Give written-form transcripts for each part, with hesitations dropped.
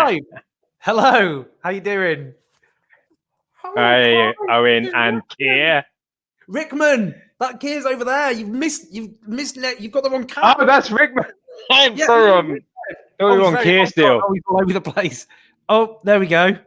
Clive, hello. How you doing? Hi, Owen and Keir. Rickman, that Keir's over there. You've missed. You've got the wrong cat. Oh, that's Rickman. I'm Yeah, sorry, he's on Keir still. he's all over the place. Oh, there we go.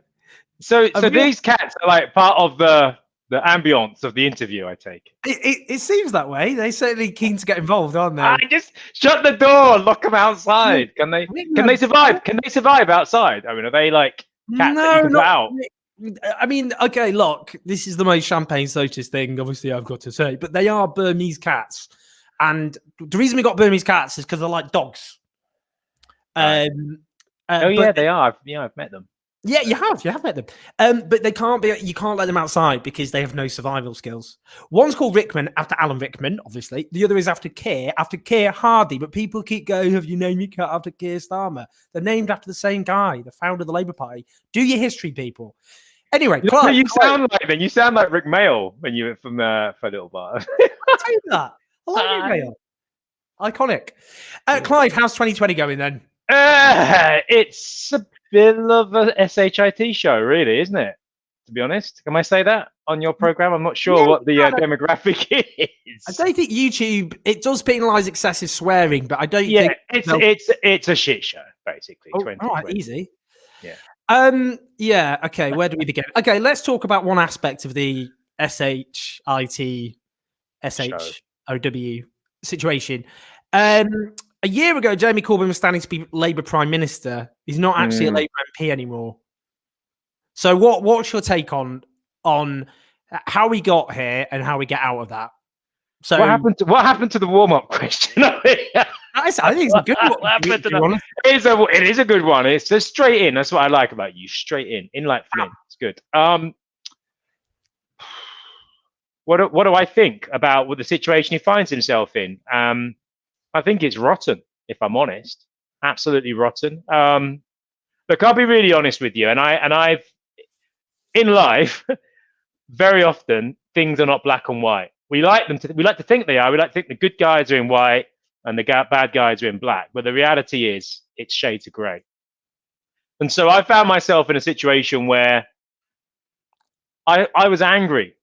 So these cats are like part of the ambience of the interview, I take. It seems that way. They're certainly keen to get involved, aren't they? Just shut the door, lock them outside. Can they survive? Can they survive outside? I mean, are they like cats that you can put out? I mean, okay, look, this is the most champagne socialist thing, obviously, I've got to say, but they are Burmese cats. And the reason we got Burmese cats is because they're like dogs. Right. Yeah, they are. I've met them. Yeah, you have met them. But they can't be. You can't let them outside because they have no survival skills. One's called Rickman after Alan Rickman, obviously. The other is after Keir Hardy. But people keep going, "Have you named your cat after Keir Starmer?" They're named after the same guy, the founder of the Labour Party. Do your history, people. Anyway, Clive, you sound like Rick Mail when you went from for a little while. I'll tell you that. I like Rick Mail. Iconic. Clive, how's 2020 going then? It's a bit of a SHIT show, really, isn't it? To be honest, can I say that on your program? I'm not sure what the demographic is. I don't think YouTube. It does penalise excessive swearing, but I don't think. Yeah, it's a shit show, basically. Oh, all right, easy. Yeah. Yeah. Okay. Where do we begin? Okay, let's talk about one aspect of the SHIT SHOW situation. A year ago, Jeremy Corbyn was standing to be Labour Prime Minister. He's not actually a Labour MP anymore. So, what's your take on how we got here and how we get out of that? So, what happened to the warm up question? I think it's a good one. It is a good one. It's just straight in. That's what I like about you. Straight in like Flint. It's good. What do I think about what the situation he finds himself in? I think it's rotten, if I'm honest. Absolutely rotten. Look, I'll be really honest with you, and I've in life very often things are not black and white. We like to think they are. We like to think the good guys are in white and the bad guys are in black. But the reality is, it's shades of grey. And so I found myself in a situation where I was angry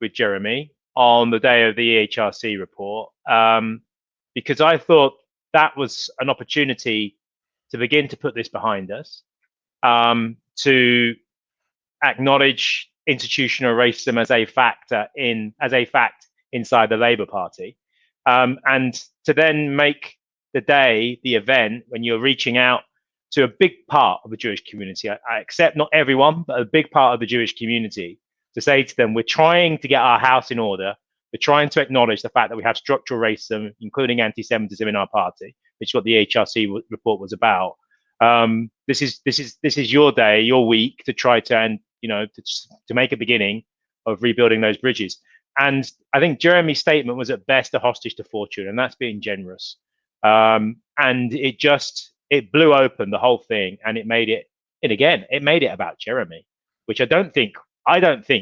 with Jeremy on the day of the EHRC report. Because I thought that was an opportunity to begin to put this behind us, to acknowledge institutional racism as a fact inside the Labour Party, and to then make the event when you're reaching out to a big part of the Jewish community. I accept not everyone, but a big part of the Jewish community, to say to them, we're trying to get our house in order. We're trying to acknowledge the fact that we have structural racism, including anti-Semitism in our party, which is what the HRC report was about. This is your day, your week to try to make a beginning of rebuilding those bridges. And I think Jeremy's statement was at best a hostage to fortune, and that's being generous. And it blew open the whole thing, and it made it about Jeremy, which I don't think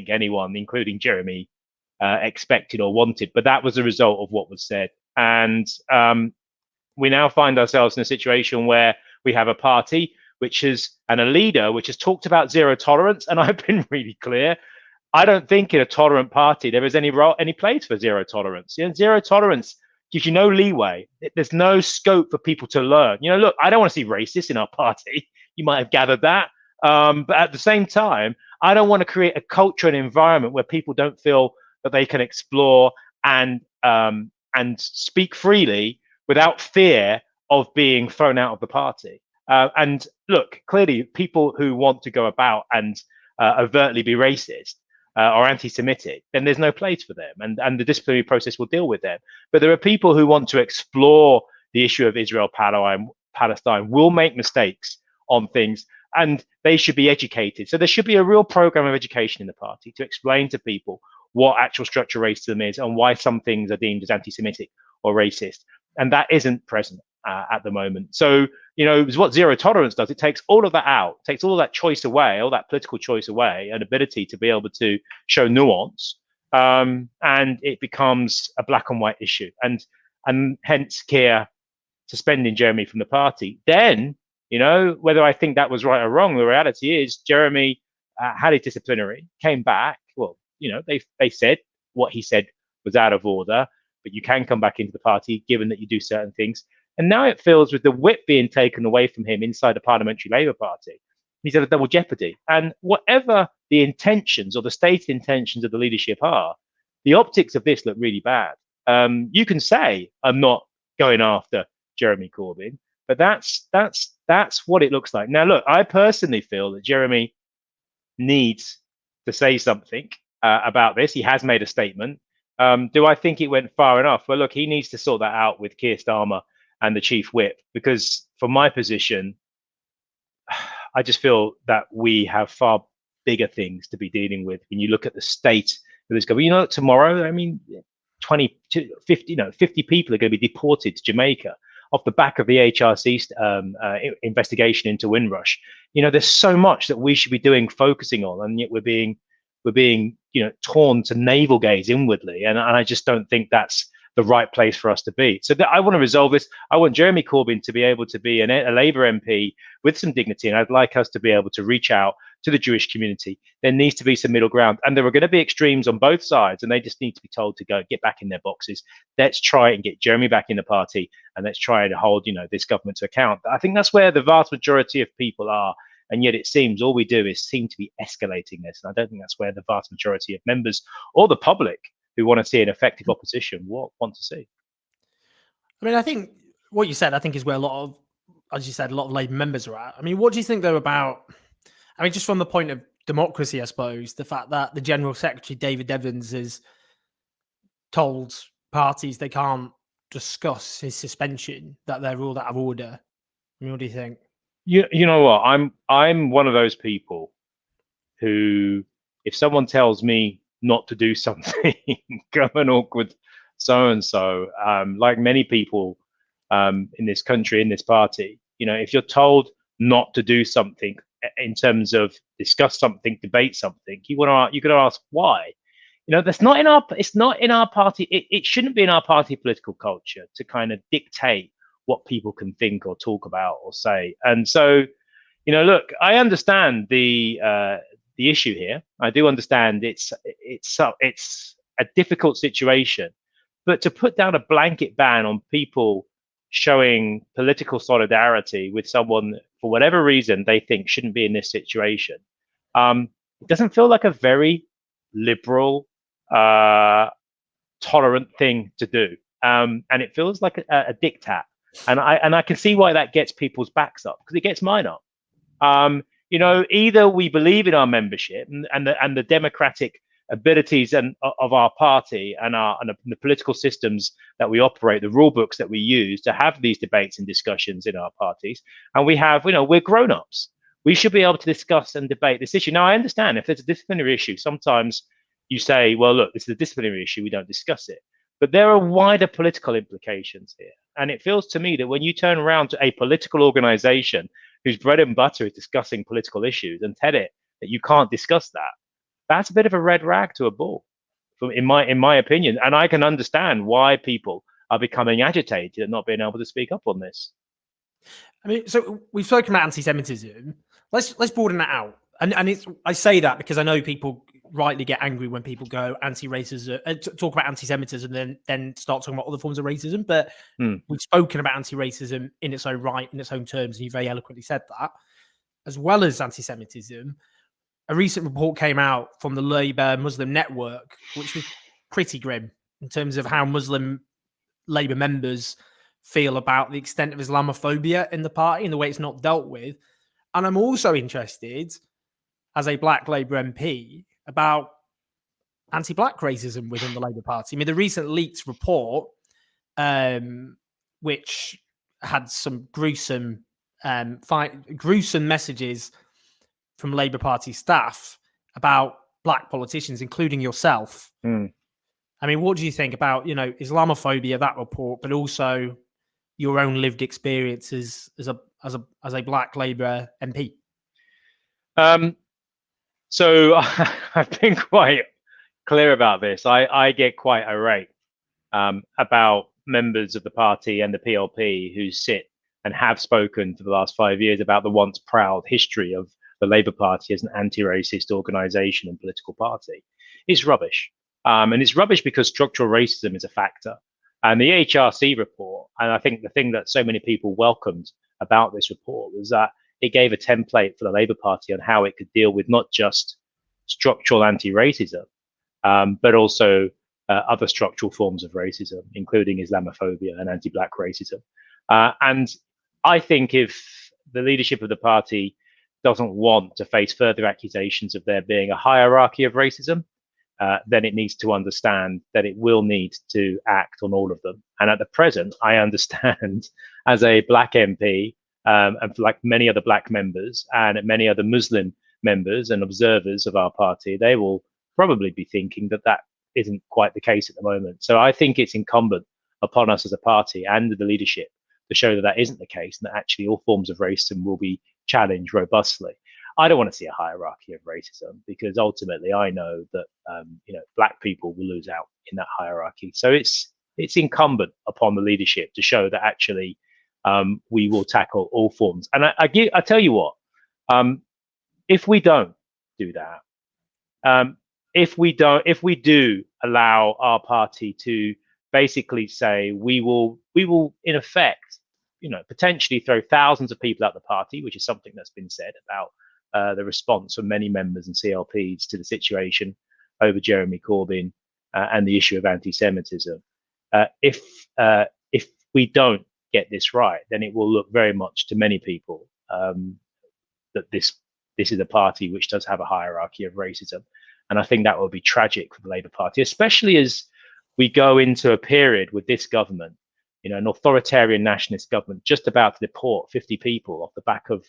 anyone, including Jeremy, expected or wanted, but that was the result of what was said. And we now find ourselves in a situation where we have a party and a leader which has talked about zero tolerance. And I've been really clear. I don't think in a tolerant party there is any place for zero tolerance. Zero tolerance gives you no leeway. There's no scope for people to learn. Look, I don't want to see racists in our party. You might have gathered that. But at the same time, I don't want to create a culture and environment where people don't feel that they can explore and speak freely without fear of being thrown out of the party. And look, clearly, people who want to go about and overtly be racist or anti-Semitic, then there's no place for them, and the disciplinary process will deal with them. But there are people who want to explore the issue of Israel-Palestine, will make mistakes on things, and they should be educated. So there should be a real program of education in the party to explain to people what actual structural racism is and why some things are deemed as anti-Semitic or racist. And that isn't present at the moment. So, what zero tolerance does, it takes all of that out, takes all of that choice away, all that political choice away, and ability to be able to show nuance, and it becomes a black and white issue. And hence Keir suspending Jeremy from the party. Then You know, whether I think that was right or wrong, the reality is Jeremy had his disciplinary, came back. Well, you know, they said what he said was out of order, but you can come back into the party given that you do certain things. And now it feels with the whip being taken away from him inside the Parliamentary Labour Party, he's at a double jeopardy. And whatever the intentions or the stated intentions of the leadership are, the optics of this look really bad. You can say, I'm not going after Jeremy Corbyn, but that's what it looks like. Now, look, I personally feel that Jeremy needs to say something about this. He has made a statement. Do I think it went far enough? Well, look, he needs to sort that out with Keir Starmer and the chief whip, because from my position, I just feel that we have far bigger things to be dealing with when you look at the state of this government. You know, tomorrow, I mean, 20 to 50, 50 people are going to be deported to Jamaica off the back of the HRC investigation into Windrush. You know, there's so much that we should be doing, focusing on, and yet we're being, torn to navel gaze inwardly. And I just don't think that's the right place for us to be. So I want to resolve this. I want Jeremy Corbyn to be able to be a Labour MP with some dignity, and I'd like us to be able to reach out to the Jewish community. There needs to be some middle ground, and there are going to be extremes on both sides, and they just need to be told to go get back in their boxes. Let's try and get Jeremy back in the party, and let's try to hold this government to account. I think that's where the vast majority of people are, and yet it seems all we do is seem to be escalating this, and I don't think that's where the vast majority of members or the public who want to see an effective opposition want to see. I mean, I think what you said, I think, is where a lot of, as you said, a lot of Labour members are at. I mean, what do you think, though, about, I mean, just from the point of democracy, I suppose, the fact that the General Secretary, David Evans, has told parties they can't discuss his suspension, that they're ruled out of order. I mean, what do you think? You know what? I'm one of those people who, if someone tells me not to do something, come an awkward so-and-so, like many people in this country, in this party, if you're told not to do something in terms of discuss something, debate something, you got to ask why. That's not in our, it's not in our party. It shouldn't be in our party political culture to kind of dictate what people can think or talk about or say. And so, look, I understand the issue here. I do understand it's a difficult situation, but to put down a blanket ban on people showing political solidarity with someone for whatever reason they think shouldn't be in this situation, it doesn't feel like a very liberal, tolerant thing to do, and it feels like a diktat. And I can see why that gets people's backs up, because it gets mine up. Either we believe in our membership and the democratic abilities of our party and the political systems that we operate, the rule books that we use to have these debates and discussions in our parties, and we have, we're grown-ups. We should be able to discuss and debate this issue. Now, I understand if there's a disciplinary issue, sometimes you say, well, look, this is a disciplinary issue, we don't discuss it. But there are wider political implications here. And it feels to me that when you turn around to a political organization whose bread and butter is discussing political issues and tell it that you can't discuss that, that's a bit of a red rag to a bull, in my opinion. And I can understand why people are becoming agitated at not being able to speak up on this. I mean, so we've spoken about anti-Semitism. Let's broaden that out. And I say that because I know people rightly get angry when people go anti-racism, talk about anti-Semitism, then start talking about other forms of racism. But we've spoken about anti-racism in its own right, in its own terms, and you very eloquently said that. As well as anti-Semitism, a recent report came out from the Labour Muslim Network, which was pretty grim in terms of how Muslim Labour members feel about the extent of Islamophobia in the party and the way it's not dealt with. And I'm also interested, as a Black Labour MP, about anti-Black racism within the Labour Party. I mean, the recent leaked report, which had some gruesome messages from Labour Party staff about Black politicians, including yourself. I mean, what do you think about, Islamophobia, that report, but also your own lived experiences as a Black Labour MP? So I've been quite clear about this. I get quite irate about members of the party and the PLP who sit and have spoken for the last 5 years about the once proud history of the Labour Party as an anti-racist organisation and political party is rubbish. And it's rubbish because structural racism is a factor. And the HRC report, and I think the thing that so many people welcomed about this report was that it gave a template for the Labour Party on how it could deal with not just structural anti-racism, but also other structural forms of racism, including Islamophobia and anti-black racism. And I think if the leadership of the party doesn't want to face further accusations of there being a hierarchy of racism, then it needs to understand that it will need to act on all of them. And at the present, I understand as a black MP, and like many other black members and many other Muslim members and observers of our party, they will probably be thinking that that isn't quite the case at the moment. So I think it's incumbent upon us as a party and the leadership to show that that isn't the case, and that actually all forms of racism will be challenged robustly. I don't want to see a hierarchy of racism because ultimately I know that black people will lose out in that hierarchy. So it's incumbent upon the leadership to show that actually we will tackle all forms. And I tell you what, if we don't do that, if we do allow our party to basically say we will in effect, potentially throw thousands of people out the party, which is something that's been said about the response from many members and CLPs to the situation over Jeremy Corbyn and the issue of anti-Semitism. If we don't get this right, then it will look very much to many people that this is a party which does have a hierarchy of racism. And I think that will be tragic for the Labour Party, especially as we go into a period with this government, an authoritarian nationalist government just about to deport 50 people off the back of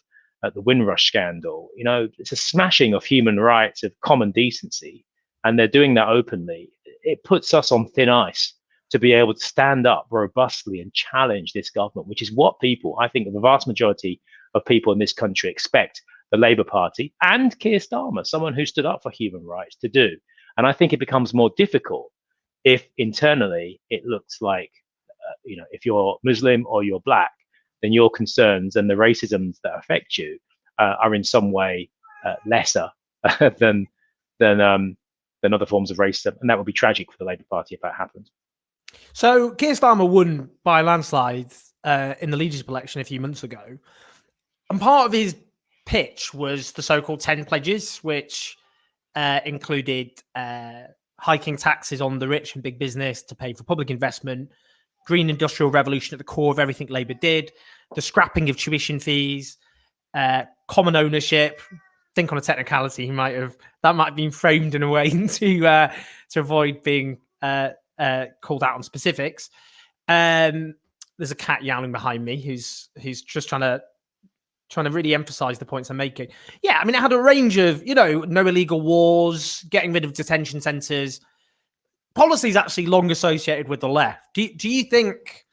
the Windrush scandal. It's a smashing of human rights, of common decency, and they're doing that openly. It puts us on thin ice to be able to stand up robustly and challenge this government, which is what people, I think the vast majority of people in this country expect the Labour Party and Keir Starmer, someone who stood up for human rights, to do. And I think it becomes more difficult if internally it looks like, if you're Muslim or you're black, then your concerns and the racisms that affect you are in some way lesser than other forms of racism. And that would be tragic for the Labour Party if that happened. So Keir Starmer won by a landslide in the leadership election a few months ago. And part of his pitch was the so-called 10 pledges, which included hiking taxes on the rich and big business to pay for public investment, green industrial revolution at the core of everything Labour did, the scrapping of tuition fees, common ownership. Think on a technicality, that might have been framed in a way to avoid being called out on specifics. There's a cat yowling behind me who's just trying to really emphasize the points I'm making. Yeah, I mean, it had a range of, no illegal wars, getting rid of detention centres, policies actually long associated with the left. Do you think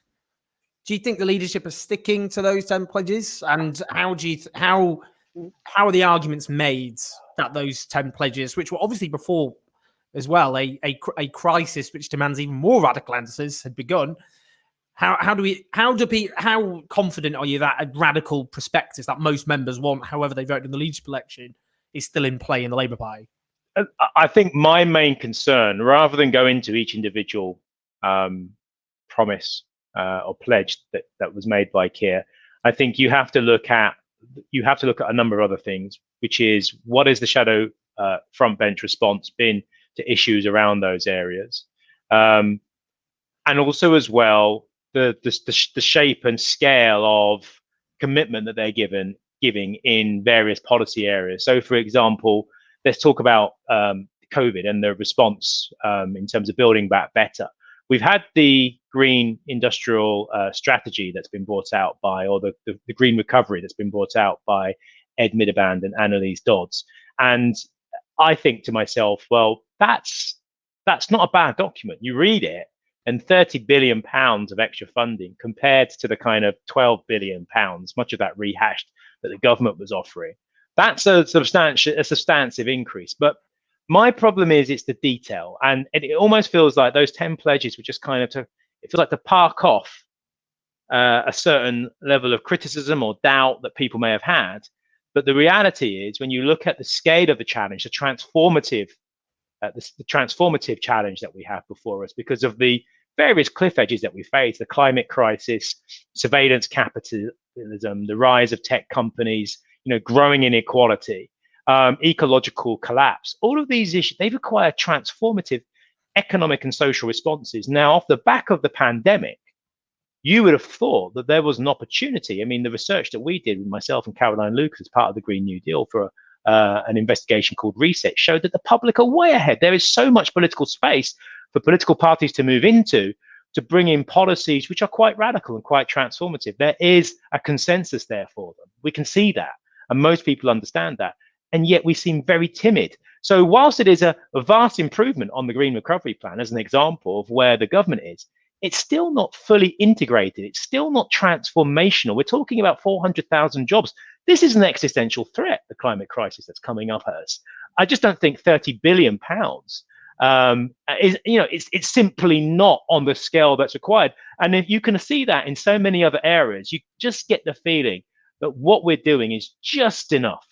the leadership is sticking to those 10 pledges? And how are the arguments made that those 10 pledges, which were obviously before as well a crisis which demands even more radical answers, had begun? How confident are you that a radical prospectus that most members want, however they voted in the leadership election, is still in play in the Labour Party? I think my main concern, rather than go into each individual promise or pledge that was made by Keir, I think you have to look at a number of other things, which is what is the shadow front bench response been to issues around those areas, and also as well the shape and scale of commitment that they're giving in various policy areas. So, for example, let's talk about COVID and the response in terms of building back better. We've had the green industrial strategy that's been brought out by, or the green recovery that's been brought out by Ed Miliband and Annalise Dodds. And I think to myself, well, that's not a bad document. You read it, and £30 billion of extra funding compared to the kind of £12 billion, much of that rehashed, that the government was offering. That's a substantive increase. But my problem is it's the detail, and it almost feels like those 10 pledges were just kind of it feels like to park off a certain level of criticism or doubt that people may have had. But the reality is, when you look at the scale of the challenge, the transformative challenge that we have before us, because of the various cliff edges that we face, the climate crisis, surveillance capitalism, the rise of tech companies, growing inequality, ecological collapse, all of these issues, they require transformative economic and social responses. Now, off the back of the pandemic, you would have thought that there was an opportunity. I mean, the research that we did with myself and Caroline Lucas as part of the Green New Deal for an investigation called Reset showed that the public are way ahead. There is so much political space for political parties to move into to bring in policies which are quite radical and quite transformative. There is a consensus there for them. We can see that, and most people understand that. And yet we seem very timid. So whilst it is a vast improvement on the Green Recovery Plan as an example of where the government is, it's still not fully integrated. It's still not transformational. We're talking about 400,000 jobs. This is an existential threat, the climate crisis that's coming up at us. I just don't think £30 billion is, it's simply not on the scale that's required. And if you can see that in so many other areas, you just get the feeling that what we're doing is just enough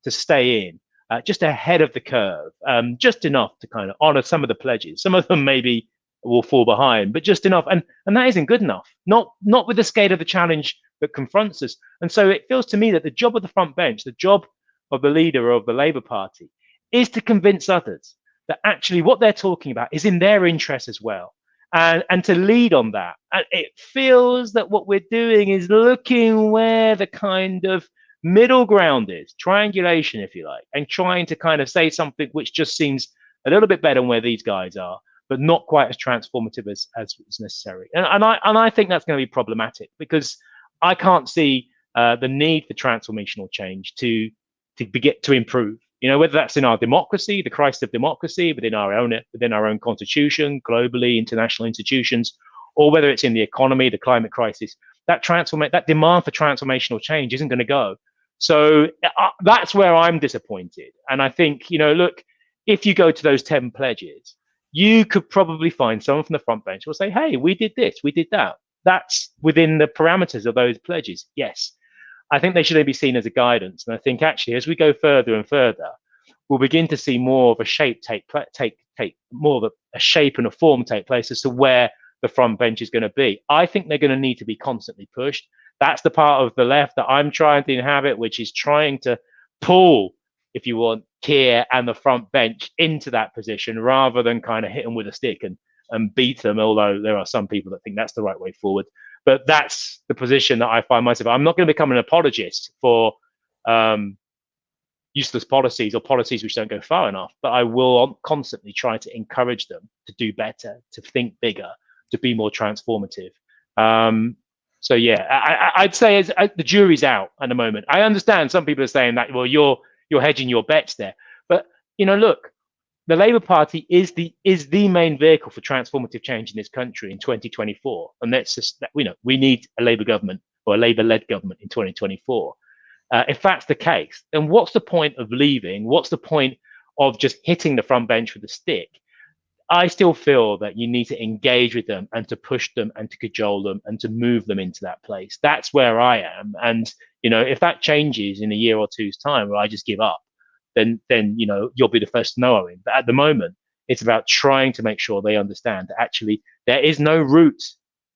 to stay in, just ahead of the curve, just enough to kind of honor some of the pledges. Some of them maybe will fall behind, but just enough. And that isn't good enough, not with the scale of the challenge that confronts us. And so it feels to me that the job of the front bench, the job of the leader of the Labour Party, is to convince others that actually what they're talking about is in their interest as well. And to lead on that. And it feels that what we're doing is looking where the kind of middle ground is, triangulation, if you like, and trying to kind of say something which just seems a little bit better than where these guys are, but not quite as transformative as is necessary. And I think that's going to be problematic, because I can't see the need for transformational change to improve. Whether that's in our democracy, the crisis of democracy within our own constitution, globally, international institutions, or whether it's in the economy, the climate crisis, that demand for transformational change isn't going to go. So that's where I'm disappointed. And I think, look, if you go to those 10 pledges, you could probably find someone from the front bench who will say, hey, we did this, we did that. That's within the parameters of those pledges. Yes. I think they should be seen as a guidance. And I think actually, as we go further and further, we'll begin to see more of a shape take more of a shape and a form take place as to where the front bench is going to be. I think they're going to need to be constantly pushed. That's the part of the left that I'm trying to inhabit, which is trying to pull, if you want, Keir and the front bench into that position rather than kind of hit them with a stick and beat them, although there are some people that think that's the right way forward. But that's the position that I find myself. I'm not going to become an apologist for useless policies or policies which don't go far enough, but I will constantly try to encourage them to do better, to think bigger, to be more transformative. So yeah, I'd say the jury's out at the moment. I understand some people are saying that, well, you're hedging your bets there, but look, the Labour Party is the main vehicle for transformative change in this country in 2024, and that's just we need a Labour government or a Labour-led government in 2024. If that's the case, then what's the point of leaving? What's the point of just hitting the front bench with a stick? I still feel that you need to engage with them and to push them and to cajole them and to move them into that place. That's where I am. And, if that changes in a year or two's time where I just give up, then you'll be the first to know, Owen. But at the moment, it's about trying to make sure they understand that actually there is no route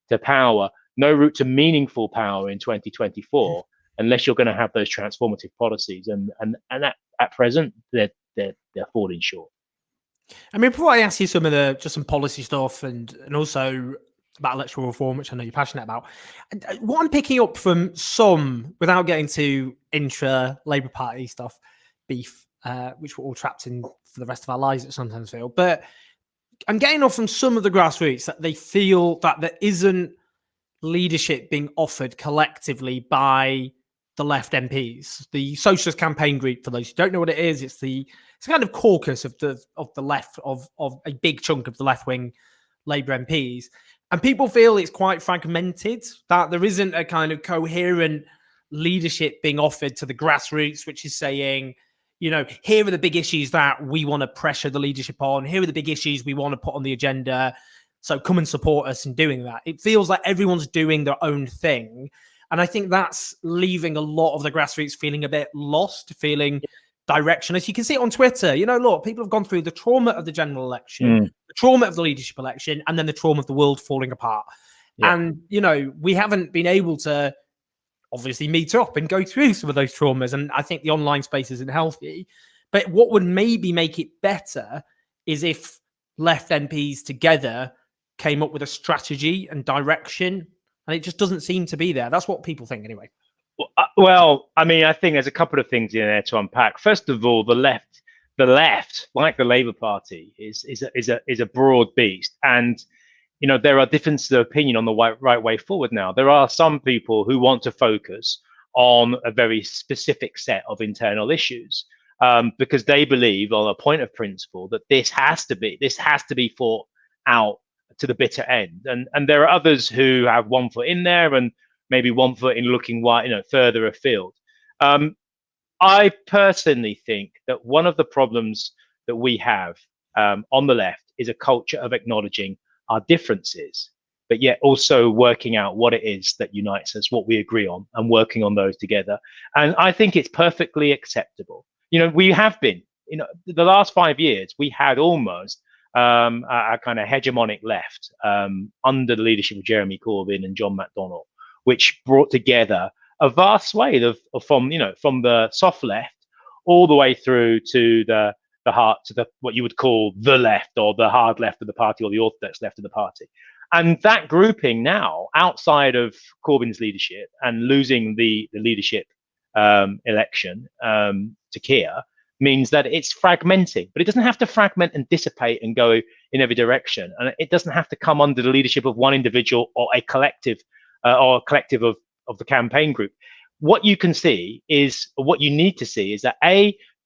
to power, no route to meaningful power in 2024 unless you're going to have those transformative policies. And at present, they're falling short. I mean, before I ask you some policy stuff and also about electoral reform, which I know you're passionate about, what I'm picking up from some, without getting to intra-Labour Party stuff, beef, which we're all trapped in for the rest of our lives, it sometimes feel, but I'm getting off from some of the grassroots that they feel that there isn't leadership being offered collectively by the left MPs. The Socialist Campaign Group, for those who don't know what it is, it's a kind of caucus of the left, of a big chunk of the left wing Labour MPs, and people feel it's quite fragmented, that there isn't a kind of coherent leadership being offered to the grassroots, which is saying, here are the big issues that we want to pressure the leadership on. Here are the big issues we want to put on the agenda. So come and support us in doing that. It feels like everyone's doing their own thing. And I think that's leaving a lot of the grassroots feeling a bit lost, feeling directionless. You can see it on Twitter. Look, people have gone through the trauma of the general election, the trauma of the leadership election, and then the trauma of the world falling apart. Yeah. And, we haven't been able to obviously meet up and go through some of those traumas. And I think the online space isn't healthy. But what would maybe make it better is if left MPs together came up with a strategy and direction, and it just doesn't seem to be there. That's what people think anyway. Well, I mean, I think there's a couple of things in there to unpack. First of all, the left, like the Labour Party, is a broad beast, and there are differences of opinion on the right way forward now. There are some people who want to focus on a very specific set of internal issues because they believe, on a point of principle, that this has to be fought out to the bitter end. And there are others who have one foot in there and maybe one foot in looking further afield. I personally think that one of the problems that we have on the left is a culture of acknowledging our differences, but yet also working out what it is that unites us, what we agree on, and working on those together. And I think it's perfectly acceptable. We have been, the last 5 years, we had almost a kind of hegemonic left under the leadership of Jeremy Corbyn and John McDonnell, which brought together a vast swathe of from the soft left all the way through to the heart, to what you would call the left, or the hard left of the party, or the orthodox left of the party. And that grouping now, outside of Corbyn's leadership and losing the leadership election to Keir, means that it's fragmenting, but it doesn't have to fragment and dissipate and go in every direction. And it doesn't have to come under the leadership of one individual or a collective of the campaign group. What you can see is, what you need to see is that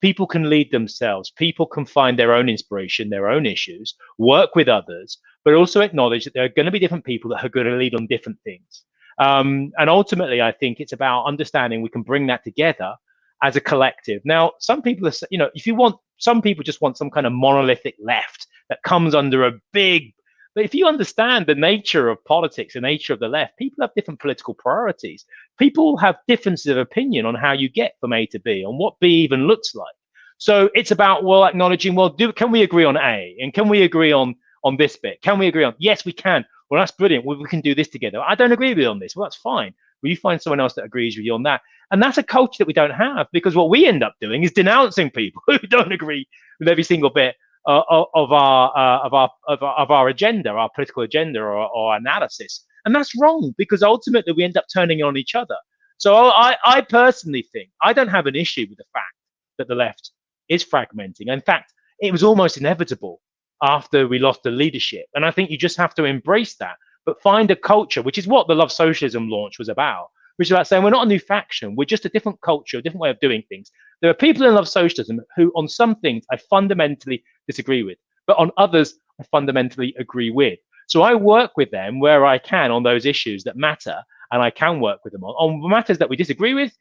people can lead themselves. People can find their own inspiration, their own issues, work with others, but also acknowledge that there are going to be different people that are going to lead on different things. And ultimately, I think it's about understanding we can bring that together as a collective. Now, some people are, some people just want some kind of monolithic left that comes under a big, but if you understand the nature of politics, the nature of the left, people have different political priorities. People have differences of opinion on how you get from A to B, on what B even looks like. So it's about, acknowledging, can we agree on A? And can we agree on this bit? Can we agree on, yes, we can. Well, that's brilliant. We can do this together. I don't agree with you on this. Well, that's fine. Will you find someone else that agrees with you on that? And that's a culture that we don't have, because what we end up doing is denouncing people who don't agree with every single bit of our agenda, our political agenda, or analysis. And that's wrong, because ultimately we end up turning on each other. So I personally think I don't have an issue with the fact that the left is fragmenting. In fact, it was almost inevitable after we lost the leadership. And I think you just have to embrace that, but find a culture, which is what the Love Socialism launch was about, which is about saying we're not a new faction, we're just a different culture, a different way of doing things. There are people in Love Socialism who, on some things, I fundamentally disagree with, but on others, I fundamentally agree with. So I work with them where I can on those issues that matter, and I can work with them on matters that we disagree with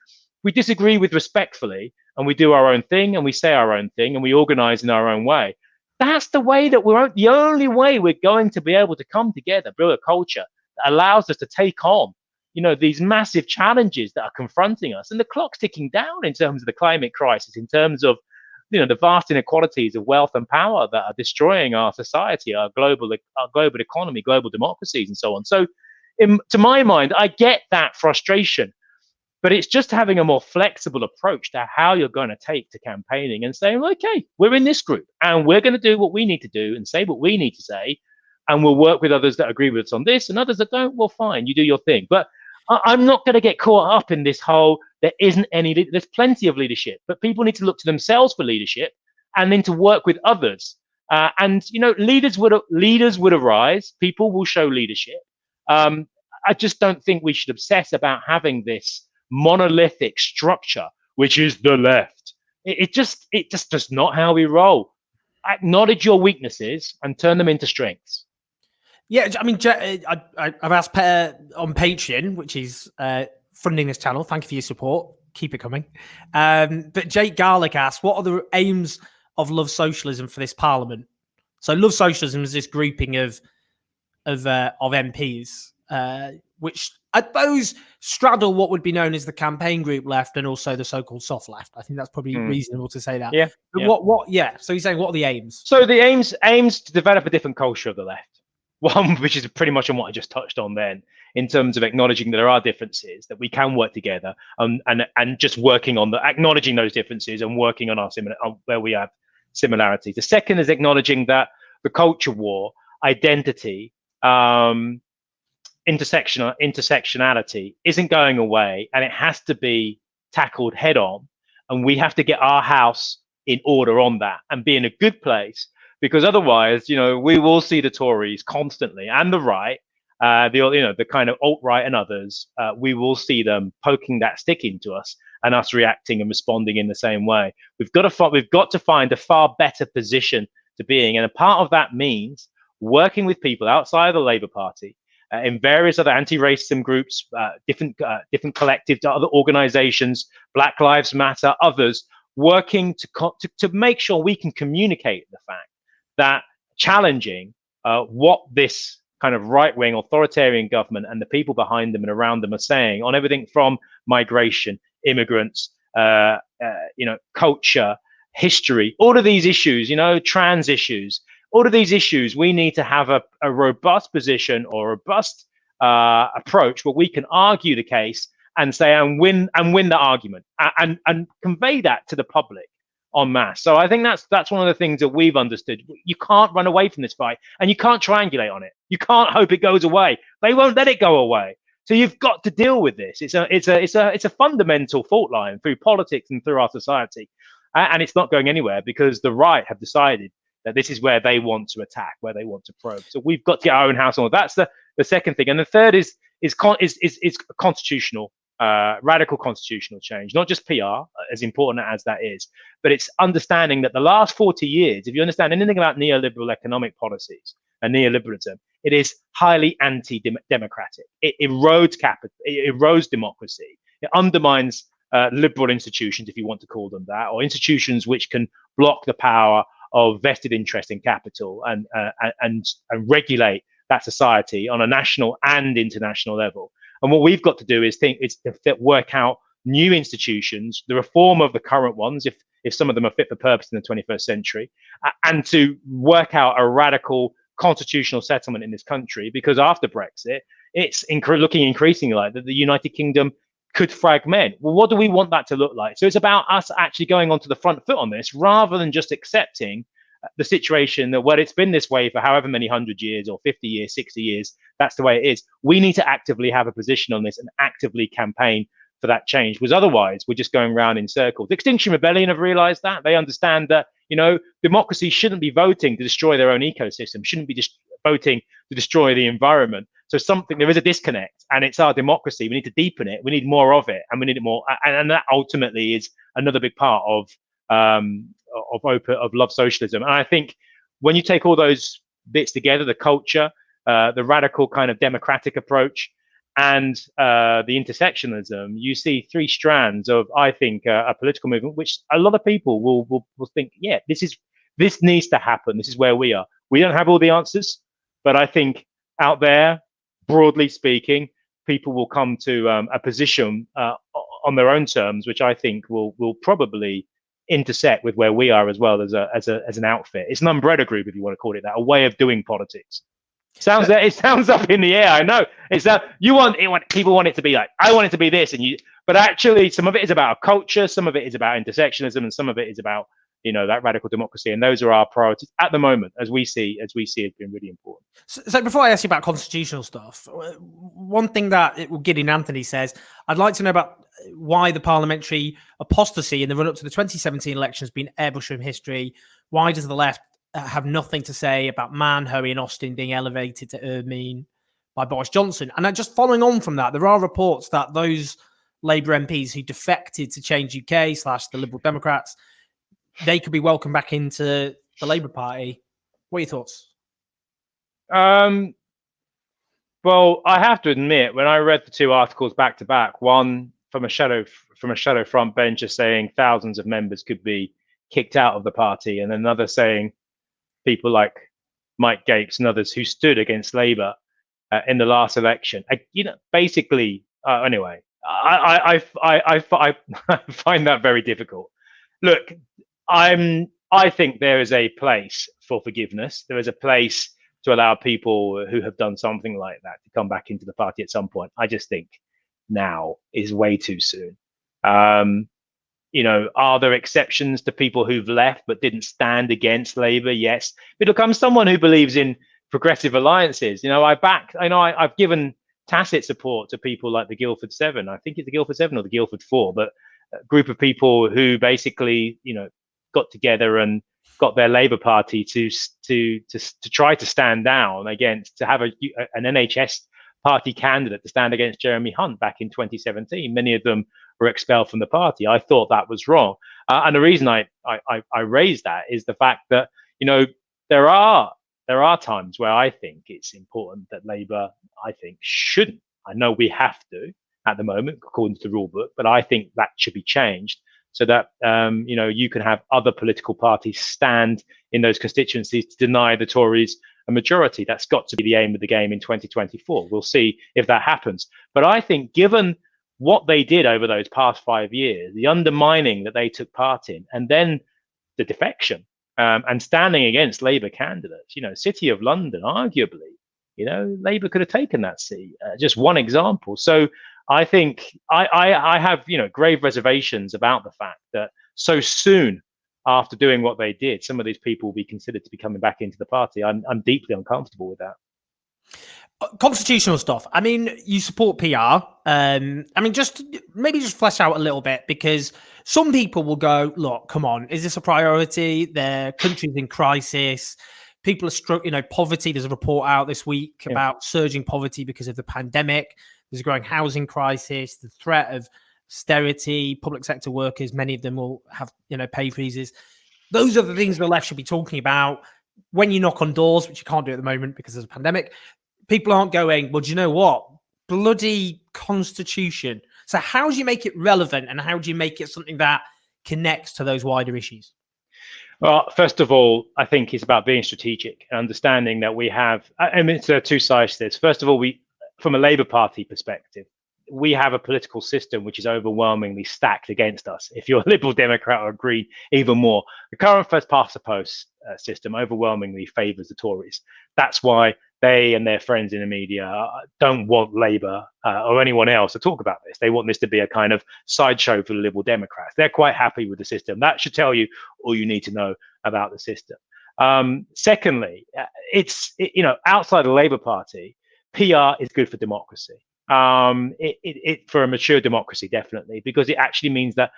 respectfully, and we do our own thing, and we say our own thing, and we organize in our own way. That's the way that the only way we're going to be able to come together, build a culture that allows us to take on, these massive challenges that are confronting us. And the clock's ticking down in terms of the climate crisis, in terms of, the vast inequalities of wealth and power that are destroying our society, our global economy, global democracies, and so on. So to my mind, I get that frustration, but it's just having a more flexible approach to how you're going to take to campaigning and saying, okay, we're in this group and we're going to do what we need to do and say what we need to say. And we'll work with others that agree with us on this, and others that don't, well, fine, you do your thing. But I'm not going to get caught up in this whole, there's plenty of leadership, but people need to look to themselves for leadership and then to work with others. Leaders would arise, people will show leadership. I just don't think we should obsess about having this monolithic structure, which is the left. It just does not how we roll. Acknowledge your weaknesses and turn them into strengths. Yeah, I mean, I've asked Per on Patreon, which is funding this channel. Thank you for your support. Keep it coming. But Jake Garlick asked, what are the aims of Love Socialism for this parliament? So Love Socialism is this grouping of of MPs, which I suppose straddle what would be known as the campaign group left and also the so-called soft left. I think that's probably reasonable to say that. Yeah. But so you're saying, what are the aims? So the aims to develop a different culture of the left. One, which is pretty much on what I just touched on then, in terms of acknowledging that there are differences, that we can work together, and just working on acknowledging those differences and working on where we have similarities. The second is acknowledging that the culture war, identity, intersectionality isn't going away, and it has to be tackled head on, and we have to get our house in order on that and be in a good place, because otherwise, we will see the Tories constantly, and the right, the kind of alt-right and others, we will see them poking that stick into us and us reacting and responding in the same way. We've got to find a far better position to be in, and a part of that means working with people outside of the Labour Party, in various other anti-racism groups, different collectives, other organisations, Black Lives Matter, others, working to make sure we can communicate the fact that challenging what this kind of right-wing authoritarian government and the people behind them and around them are saying on everything from migration, immigrants, culture, history, all of these issues, trans issues, all of these issues, we need to have a robust position or robust approach where we can argue the case and say and win the argument and convey that to the public en masse. So I think that's one of the things that we've understood. You can't run away from this fight, and you can't triangulate on it. You can't hope it goes away. They won't let it go away. So you've got to deal with this. It's a fundamental fault line through politics and through our society, and it's not going anywhere because the right have decided that this is where they want to attack, where they want to probe. So we've got to get our own house on. That's the second thing, and the third is constitutional, radical constitutional change. Not just PR, as important as that is, but it's understanding that the last 40 years, if you understand anything about neoliberal economic policies and neoliberalism, it is highly anti-democratic. It erodes capital, it erodes democracy, it undermines liberal institutions, if you want to call them that, or institutions which can block the power of vested interest in capital and regulate that society on a national and international level. And what we've got to do is work out new institutions, the reform of the current ones, if some of them are fit for purpose in the 21st century, and to work out a radical constitutional settlement in this country, because after Brexit, it's looking increasingly like that the United Kingdom could fragment. Well, what do we want that to look like? So it's about us actually going onto the front foot on this, rather than just accepting the situation that, well, it's been this way for however many 100 years or 50 years, 60 years, that's the way it is. We need to actively have a position on this and actively campaign for that change, because otherwise we're just going round in circles. Extinction Rebellion have realized that. They understand that, democracy shouldn't be voting to destroy their own ecosystem, shouldn't be just voting to destroy the environment. So there is a disconnect, and it's our democracy. We need to deepen it. We need more of it, and we need it more. And that ultimately is another big part of love socialism. And I think when you take all those bits together, the culture, the radical kind of democratic approach, and the intersectionalism, you see three strands of, I think, a political movement, which a lot of people will think, yeah, this needs to happen. This is where we are. We don't have all the answers, but I think out there, broadly speaking, people will come to a position on their own terms, which I think will probably intersect with where we are as well as an outfit. It's an umbrella group, if you want to call it that, a way of doing politics. It sounds up in the air. I know it's that people want it to be like, I want it to be this, but actually some of it is about culture, some of it is about intersectionalism, and some of it is about that radical democracy. And those are our priorities at the moment, as we see as being really important. So before I ask you about constitutional stuff, one thing that Gideon Anthony says, I'd like to know about why the parliamentary apostasy in the run-up to the 2017 election has been airbrushed from history. Why does the left have nothing to say about Mann, Hoey and Austin being elevated to Ermine by Boris Johnson? And just following on from that, there are reports that those Labour MPs who defected to Change UK / the Liberal Democrats, they could be welcomed back into the Labour Party. What are your thoughts? Well, I have to admit, when I read the two articles back to back, one from a shadow front bencher saying thousands of members could be kicked out of the party, and another saying people like Mike Gapes and others who stood against Labour in the last election. Basically, anyway, I find that very difficult. Look, I think there is a place for forgiveness. There is a place to allow people who have done something like that to come back into the party at some point. I just think now is way too soon. Are there exceptions to people who've left but didn't stand against Labour? Yes. But look, I'm someone who believes in progressive alliances. I've given tacit support to people like the Guildford Seven. I think it's the Guildford Seven or the Guildford Four, but a group of people who basically, got together and got their Labour Party to try to stand down against, to have an NHS party candidate to stand against Jeremy Hunt back in 2017. Many of them were expelled from the party. I thought that was wrong. And the reason I raised that is the fact that, there are times where I think it's important that Labour, I think, shouldn't. I know we have to at the moment, according to the rule book, but I think that should be changed so that, you can have other political parties stand in those constituencies to deny the Tories a majority. That's got to be the aim of the game in 2024. We'll see if that happens. But I think given what they did over those past 5 years, the undermining that they took part in, and then the defection, and standing against Labour candidates, City of London, arguably, Labour could have taken that seat. Just one example. So I think I have, grave reservations about the fact that so soon after doing what they did, some of these people will be considered to be coming back into the party. I'm deeply uncomfortable with that. Constitutional stuff. I mean, you support PR. Just flesh out a little bit, because some people will go, look, come on, is this a priority? Their country's in crisis. People are struggling, poverty. There's a report out this week about surging poverty because of the pandemic. There's a growing housing crisis, the threat of austerity, public sector workers, many of them will have, pay freezes. Those are the things the left should be talking about. When you knock on doors, which you can't do at the moment because there's a pandemic, people aren't going, well, do you know what? Bloody constitution. So how do you make it relevant, and how do you make it something that connects to those wider issues? Well, first of all, I think it's about being strategic and understanding that we have, there are two sides to this. First of all, from a Labour Party perspective, we have a political system which is overwhelmingly stacked against us. If you're a Liberal Democrat or Green, even more. The current first past the post system overwhelmingly favours the Tories. That's why they and their friends in the media don't want Labour or anyone else to talk about this. They want this to be a kind of sideshow for the Liberal Democrats. They're quite happy with the system. That should tell you all you need to know about the system. Secondly, outside the Labour Party, PR is good for democracy. For a mature democracy, definitely, because it actually means that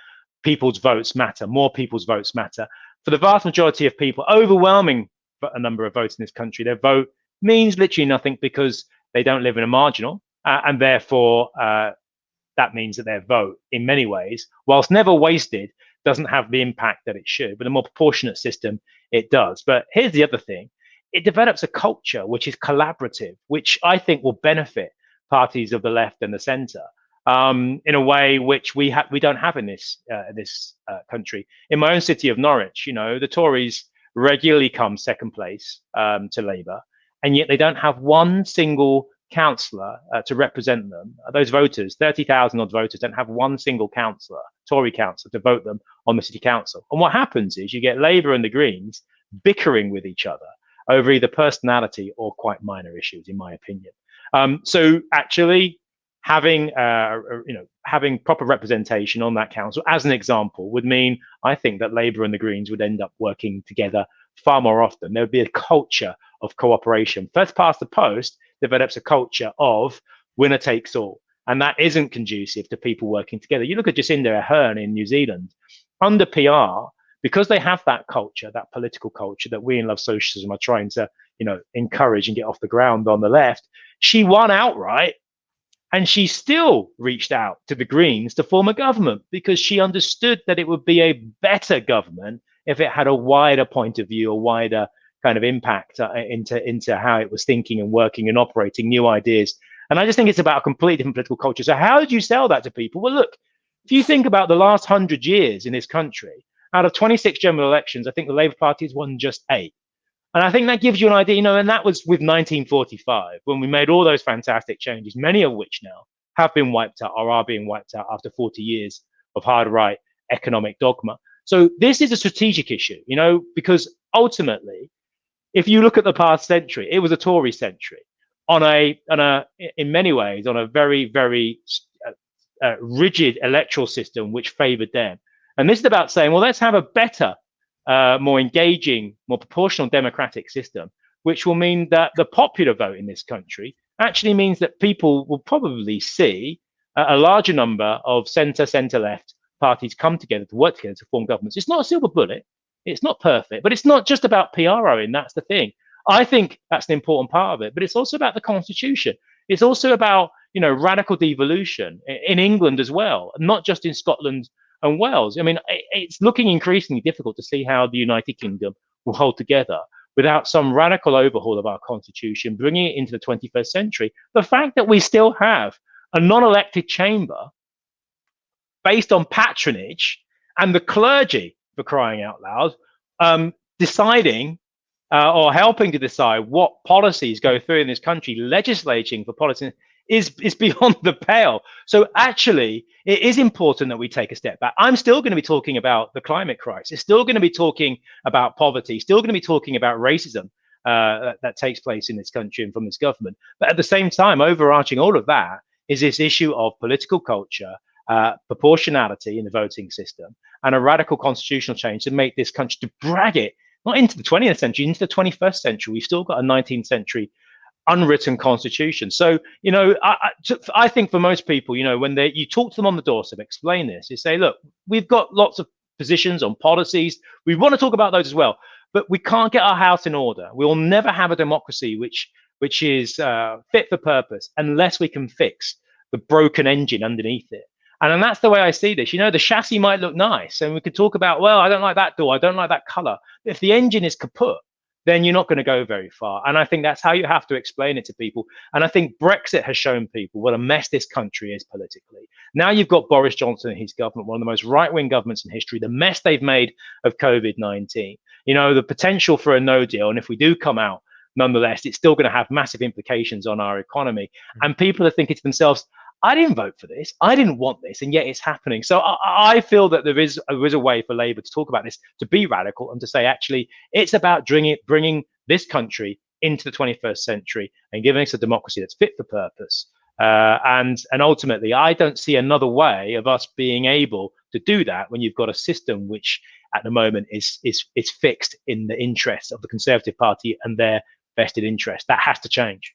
people's votes matter. More people's votes matter. For the vast majority of people, overwhelming a number of votes in this country, their vote means literally nothing because they don't live in a marginal, and therefore that means that their vote, in many ways, whilst never wasted, doesn't have the impact that it should. But a more proportionate system, it does. But here's the other thing. It develops a culture which is collaborative, which I think will benefit parties of the left and the centre in a way which we don't have in this country. In my own city of Norwich, the Tories regularly come second place to Labour, and yet they don't have one single councillor to represent them. Those voters, 30,000 odd voters, don't have one single councillor, Tory councillor, to vote them on the city council. And what happens is you get Labour and the Greens bickering with each other over either personality or quite minor issues, in my opinion. So actually having proper representation on that council, as an example, would mean, I think, that Labour and the Greens would end up working together far more often. There would be a culture of cooperation. First past the post develops a culture of winner takes all, and that isn't conducive to people working together. You look at Jacinda Ardern in New Zealand, under PR, because they have that culture, that political culture that we in Love Socialism are trying to, encourage and get off the ground on the left. She won outright, and she still reached out to the Greens to form a government because she understood that it would be a better government if it had a wider point of view, a wider kind of impact into how it was thinking and working and operating, new ideas. And I just think it's about a completely different political culture. So how did you sell that to people? Well, look, if you think about the last 100 years in this country, out of 26 general elections, I think the Labour Party has won just 8. And I think that gives you an idea, and that was with 1945 when we made all those fantastic changes, many of which now have been wiped out or are being wiped out after 40 years of hard right economic dogma. So this is a strategic issue, because ultimately, if you look at the past century, it was a Tory century in many ways, on a very, very rigid electoral system which favored them. And this is about saying, well, let's have a better, more engaging, more proportional democratic system, which will mean that the popular vote in this country actually means that people will probably see a larger number of centre-left parties come together to work together to form governments. It's not a silver bullet. It's not perfect, but it's not just about PROing. That's the thing. I think that's an important part of it, but it's also about the constitution. It's also about, radical devolution in England as well, not just in Scotland and Wales. I mean, it's looking increasingly difficult to see how the United Kingdom will hold together without some radical overhaul of our constitution, bringing it into the 21st century. The fact that we still have a non-elected chamber based on patronage and the clergy, for crying out loud, deciding or helping to decide what policies go through in this country, legislating for policies, is beyond the pale. So actually, it is important that we take a step back. I'm still going to be talking about the climate crisis, still going to be talking about poverty, still going to be talking about racism that takes place in this country and from this government. But at the same time, overarching all of that is this issue of political culture, proportionality in the voting system, and a radical constitutional change to make this country, to drag it not into the 20th century, into the 21st century. We've still got a 19th century unwritten constitution. So, I think for most people, when you talk to them on the doorstep, explain this, you say, look, we've got lots of positions on policies. We want to talk about those as well, but we can't get our house in order. We will never have a democracy which is fit for purpose unless we can fix the broken engine underneath it. And then that's the way I see this. The chassis might look nice, and we could talk about, well, I don't like that door, I don't like that color. But if the engine is kaput, then you're not going to go very far. And I think that's how you have to explain it to people. And I think Brexit has shown people what a mess this country is politically. Now you've got Boris Johnson and his government, one of the most right-wing governments in history, the mess they've made of COVID-19, the potential for a no deal. And if we do come out, nonetheless, it's still going to have massive implications on our economy. And people are thinking to themselves, I didn't vote for this. I didn't want this, and yet it's happening. So I feel that there is a way for Labour to talk about this, to be radical, and to say, actually, it's about bringing this country into the 21st century and giving us a democracy that's fit for purpose. And ultimately, I don't see another way of us being able to do that when you've got a system which, at the moment, is fixed in the interests of the Conservative Party and their vested interest. That has to change.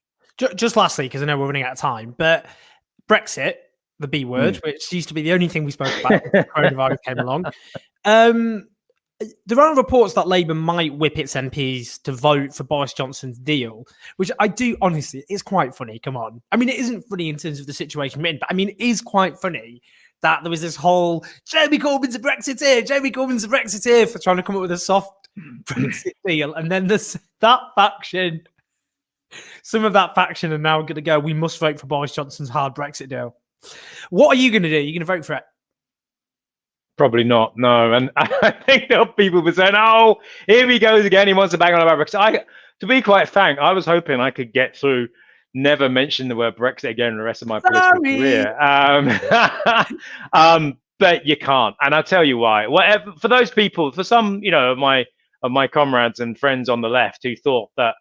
Just lastly, because I know we're running out of time, but Brexit, the B word, which used to be the only thing we spoke about when coronavirus came along. There are reports that Labour might whip its MPs to vote for Boris Johnson's deal, which I do, honestly, it's quite funny. Come on. I mean, it isn't funny in terms of the situation we're in, but I mean, it is quite funny that there was this whole Jeremy Corbyn's a Brexiteer for trying to come up with a soft Brexit deal. And then that faction, some of that faction are now going to go, we must vote for Boris Johnson's hard Brexit deal. What are you going to do? Are you going to vote for it? Probably not, no. And I think there are people who are saying, oh, here he goes again. He wants to bang on about Brexit. To be quite frank, I was hoping I could get through, never mention the word Brexit again in the rest of my political career. But you can't. And I'll tell you why. Whatever, for those people, for some, of my comrades and friends on the left who thought that,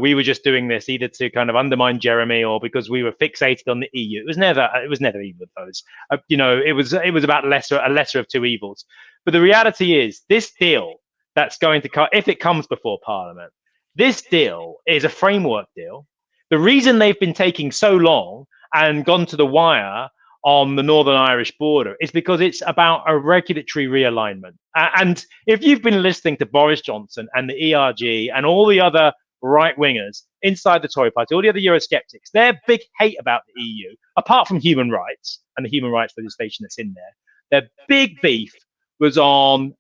we were just doing this either to kind of undermine Jeremy or because we were fixated on the EU. It was never either of those. It was about a lesser of two evils. But the reality is, this deal that's going to come, if it comes before Parliament, this deal is a framework deal. The reason they've been taking so long and gone to the wire on the Northern Irish border is because it's about a regulatory realignment. And if you've been listening to Boris Johnson and the ERG and all the other right-wingers inside the Tory party, all the other Eurosceptics, their big hate about the EU, apart from human rights and the human rights legislation that's in there, their big beef was on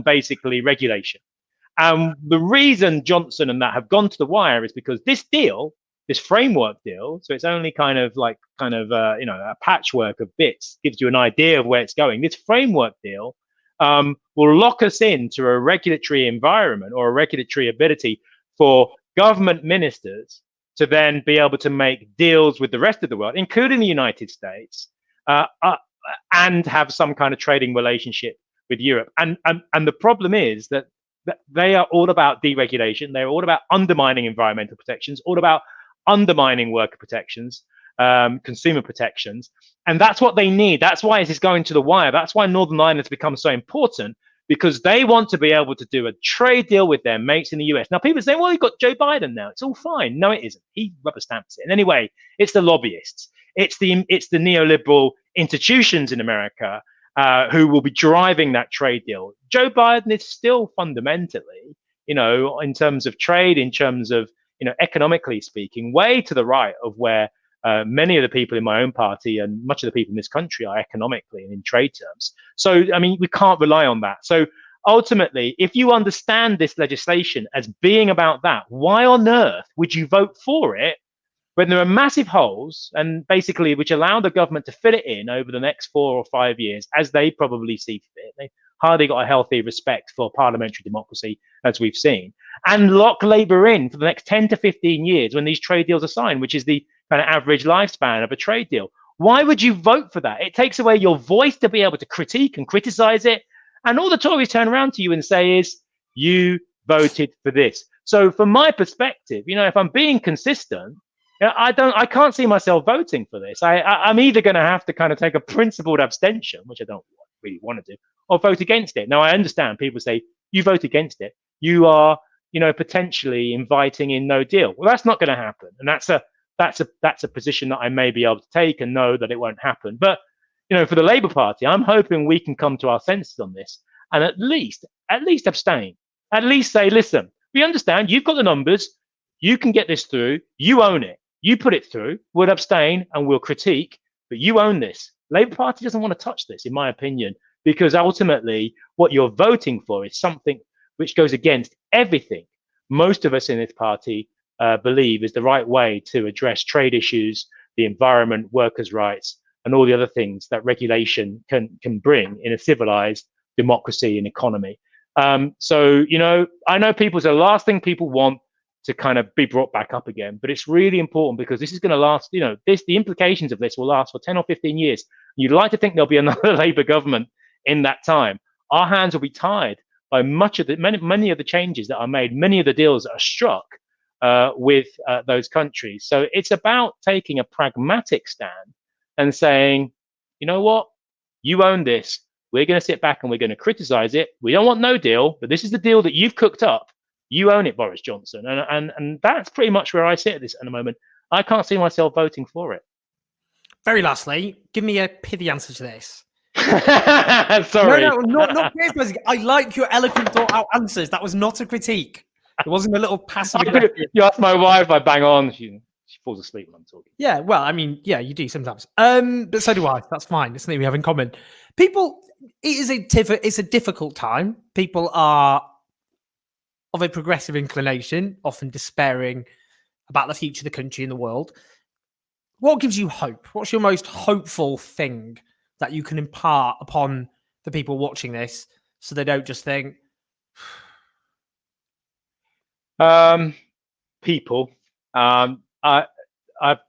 basically regulation. And the reason Johnson and that have gone to the wire is because this deal, this framework deal, so it's only kind of a patchwork of bits, gives you an idea of where it's going. This framework deal will lock us into a regulatory environment or a regulatory ability for government ministers to then be able to make deals with the rest of the world, including the United States, and have some kind of trading relationship with Europe. And the problem is that they are all about deregulation. They're all about undermining environmental protections, all about undermining worker protections, consumer protections. And that's what they need. That's why this is going to the wire. That's why Northern Ireland has become so important, because they want to be able to do a trade deal with their mates in the US. Now, people say, well, you've got Joe Biden now. It's all fine. No, it isn't. He rubber stamps it. And anyway, it's the lobbyists. It's the neoliberal institutions in America who will be driving that trade deal. Joe Biden is still fundamentally, in terms of trade, in terms of, economically speaking, way to the right of where many of the people in my own party and much of the people in this country are economically and in trade terms. So, I mean, we can't rely on that. So ultimately, if you understand this legislation as being about that, why on earth would you vote for it when there are massive holes, and basically which allow the government to fill it in over the next 4 or 5 years as they probably see fit? They hardly got a healthy respect for parliamentary democracy, as we've seen, and lock Labour in for the next 10 to 15 years when these trade deals are signed, which is the kind of average lifespan of a trade deal. Why would you vote for that? It takes away your voice to be able to critique and criticize it. And all the Tories turn around to you and say is, you voted for this. So from my perspective, if I'm being consistent, I can't see myself voting for this. I'm either going to have to kind of take a principled abstention, which I don't really want to do, or vote against it. Now, I understand people say, you vote against it, you are, potentially inviting in no deal. Well, that's not going to happen. And that's a position that I may be able to take and know that it won't happen. But, for the Labour Party, I'm hoping we can come to our senses on this and at least abstain. At least say, listen, we understand you've got the numbers, you can get this through, you own it. You put it through, we'll abstain and we'll critique, but you own this. Labour Party doesn't want to touch this, in my opinion, because ultimately what you're voting for is something which goes against everything most of us in this party believe is the right way to address trade issues, the environment, workers' rights, and all the other things that regulation can bring in a civilized democracy and economy. So, I know the last thing people want to kind of be brought back up again, but it's really important because this is going to last, the implications of this will last for 10 or 15 years. You'd like to think there'll be another Labour government in that time. Our hands will be tied by many of the changes that are made, many of the deals that are struck with those countries. So it's about taking a pragmatic stand and saying, you know what, you own this. We're going to sit back and we're going to criticize it. We don't want no deal, but this is the deal that you've cooked up. You own it, Boris Johnson. And that's pretty much where I sit at the moment. I can't see myself voting for it. Very lastly, give me a pithy answer to this. Sorry. No, not I like your eloquent, thought-out answers. That was not a critique. It wasn't a little passive. You ask my wife, I bang on. She falls asleep when I'm talking. Yeah, well, I mean, yeah, you do sometimes. But so do I. That's fine. It's something we have in common. It's a difficult time. People are of a progressive inclination, often despairing about the future of the country and the world. What gives you hope? What's your most hopeful thing that you can impart upon the people watching this so they don't just think... People. I've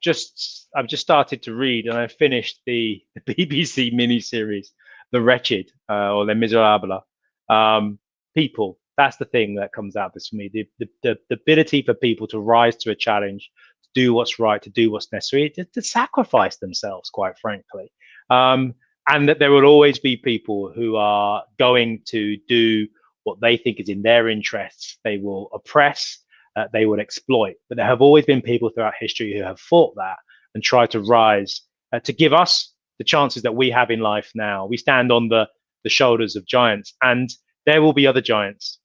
just started to read, and I finished the BBC miniseries, The Wretched, or Les Miserables. People. That's the thing that comes out of this for me. The ability for people to rise to a challenge, to do what's right, to do what's necessary, to sacrifice themselves, quite frankly. And that there will always be people who are going to do what they think is in their interests. They will oppress, they will exploit. But there have always been people throughout history who have fought that and tried to rise to give us the chances that we have in life now. We stand on the shoulders of giants, and there will be other giants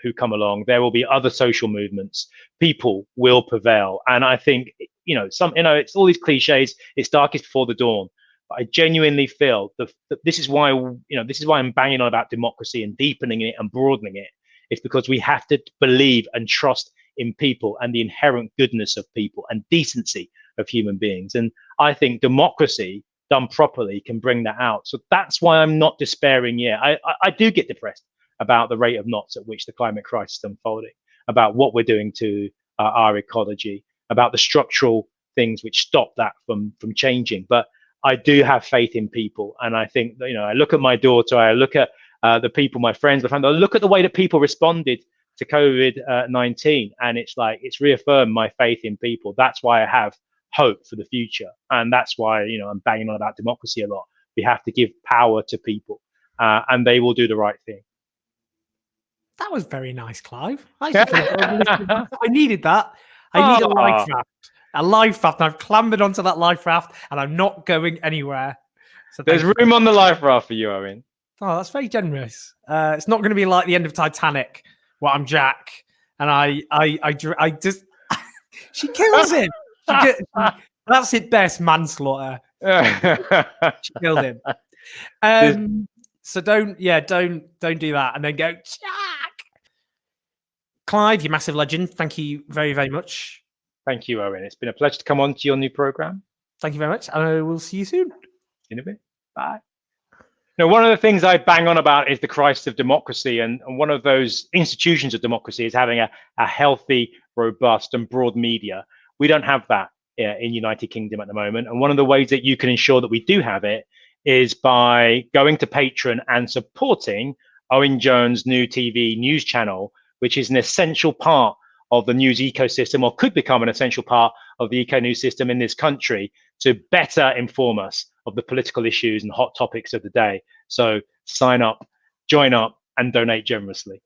who come along. There will be other social movements. People will prevail. And I think, it's all these cliches. It's darkest before the dawn. But I genuinely feel that this is why, I'm banging on about democracy and deepening it and broadening it. It's because we have to believe and trust in people and the inherent goodness of people and decency of human beings. And I think democracy done properly, can bring that out. So that's why I'm not despairing yet. I do get depressed about the rate of knots at which the climate crisis is unfolding, about what we're doing to our ecology, about the structural things which stop that from changing. But I do have faith in people, and I think, you know, I look at my daughter, I look at the people, my friends, my family, I look at the way that people responded to COVID-19, and it's like, it's reaffirmed my faith in people. That's why I have hope for the future, and that's why, you know, I'm banging on about democracy a lot. We have to give power to people, and they will do the right thing. That was very nice, Clive. I needed that. I need a life raft. A life raft. I've clambered onto that life raft, and I'm not going anywhere. So there's room on the life raft for you, Owen. Oh, that's very generous. It's not going to be like the end of Titanic, where I'm Jack, and I just she kills him. That's it. Best manslaughter. She killed him. So don't do that, and then go, Jack. Clive, you massive legend. Thank you very, very much. Thank you, Owen. It's been a pleasure to come on to your new program. Thank you very much, and I will see you soon. In a bit. Bye. Now, one of the things I bang on about is the crisis of democracy, and one of those institutions of democracy is having a healthy, robust, and broad media. We don't have that in United Kingdom at the moment, and one of the ways that you can ensure that we do have it is by going to Patreon and supporting Owen Jones' new TV news channel, which is an essential part of the news ecosystem, or could become an essential part of the eco news system in this country, to better inform us of the political issues and hot topics of the day. So sign up, join up, and donate generously.